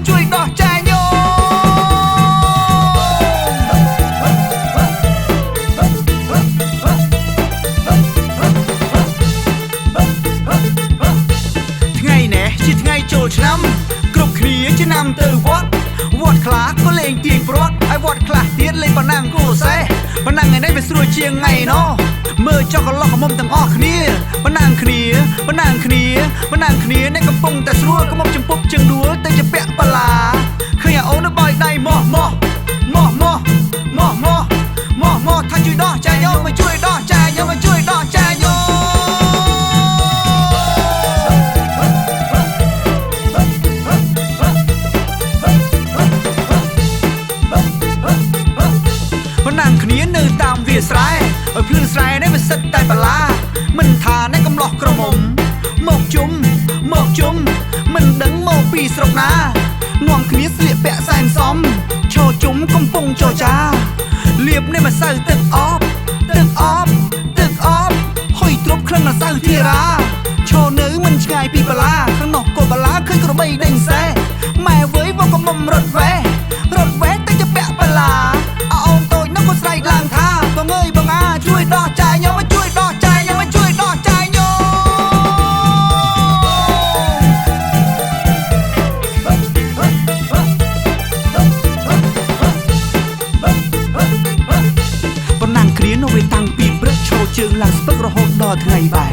ជួយដោះចាយញោមថ្ងៃនេះជាថ្ងៃចូលឆ្នាំគ្រប់គ្នាឆ្នាំទៅវត្តខ្លះក៏លេងទាញព្រាត់ហើយវត្តខ្លះទៀតលេងប៉ណ្ណាំងគូសេប៉ណ្ណាំងថ្ងៃនេះវាស្រួលជាងថ្ងៃណោះមើលចុះកន្លោះកមុំទាំងអស់គ្នាប៉ណ្ណាំងគ្នាអ្នកកំពុងតែស្រួលកមុំចំពុកជើងដួលទៅជាពាក់បលាឃើញអូននៅបោយដៃម៉ោះថាជួយដោះចាយញោមមកជួយដោះចាយញោមមកជួយដោះចាយញោមប៉ុណ្ណាគ្នានៅតាមវាស្រែឲ្យភ្លឺស្រែនេះវាសិតតែបលាមិនថាអ្នកកំឡោះក្រមុំមកជុំមិនដឹងមកពីស្រុកណានាំគ្នាស្លៀកពាក់សែនសំឈរជុំកំពុងចរចាលៀបនេះម្សៅទឹកអបហុយទ្រពក្លិនម្សៅធារាឈរនៅមិនឆ្ងាយពីបលាខាងនោះក៏បលាឃើញក្របីដេញសេម៉ែវើយមកកំមុំរត់វេទៅជាពាក់បលាអូនតូចនោះក៏ស្រែកឡើងថាបងអើយបងអាជួយដោះចាយញោមជួយដោះចាយញោមជួយដោះចាយញោមប៉ុណ្ណាគ្នានៅវាតាំងពីព្រឹកឈរជើងឡើងស្ពឹករហូតដល់ថ្ងៃបែរ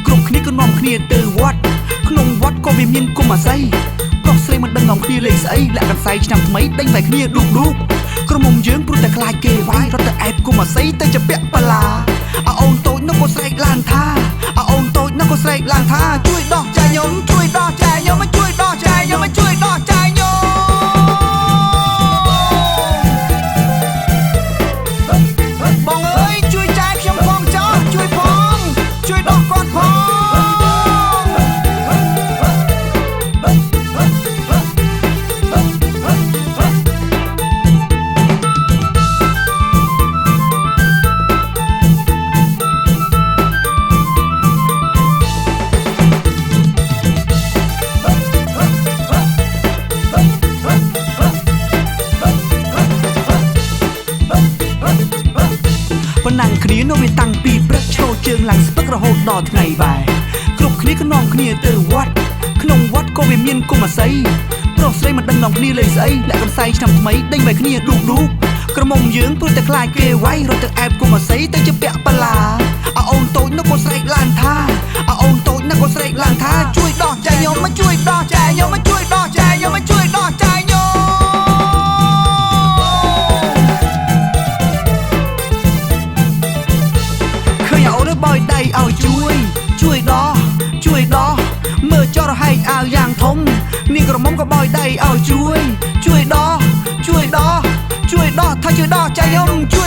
គ្រប់គ្នាក៏នាំគ្នាទៅវត្តក្នុងវត្តក៏វាមានគុំអាស័យប្រុសស្រីមិនដឹងនាំគ្នាលេងស្អីលាក់កន្សែងឆ្នាំថ្មីដេញតែគ្នាឌូកក្រុមមុំយើងព្រោះតែខ្លាចគេវាយរត់ទៅអែបគុំអាស័យទៅជាពាក់បលាអូនតូចនោះក៏ស្រែកឡើងថាជួយដោះចាយញោមជួយដោះចាយញោមជួយដោះចាយញោមជួយដោះចាយញោមបងអើយជួយចាយខ្ញុំផងចោះជួយដោះគាត់ផងប៉ុណ្ណាគ្នានៅវាតាំងពីព្រឹកឈរជើងឡើងស្ពឹករហូតដល់ថ្ងៃបែរគ្រប់គ្នាក៏នាំគ្នាទៅវត្តក្នុងវត្តក៏វាមានគុំអាស័យប្រុសស្រីមិនដឹងនាំគ្នាលេងស្អីលាក់កន្សែងឆ្នាំថ្មីដេញបែកគ្នាឌូកក្រុមមុំយើងព្រោះតែខ្លាចគេវាយរត់ទៅអែបគុំអាស័យទៅជាពាក់បលាអូនតូចនោះក៏ស្រែកឡើងថាជួយដោះចាយញោមជួយដោះចាយញោមជួយដោះចាយញោមជួយដោះចាយញោមអូនបោយដៃឲ្យជួយដោះមើលចរហែកអាវយ៉ាងធំនាងក្រមុំក៏បោយដៃឲ្យជួយដោះថាជួយដោះចាយញោមជួយ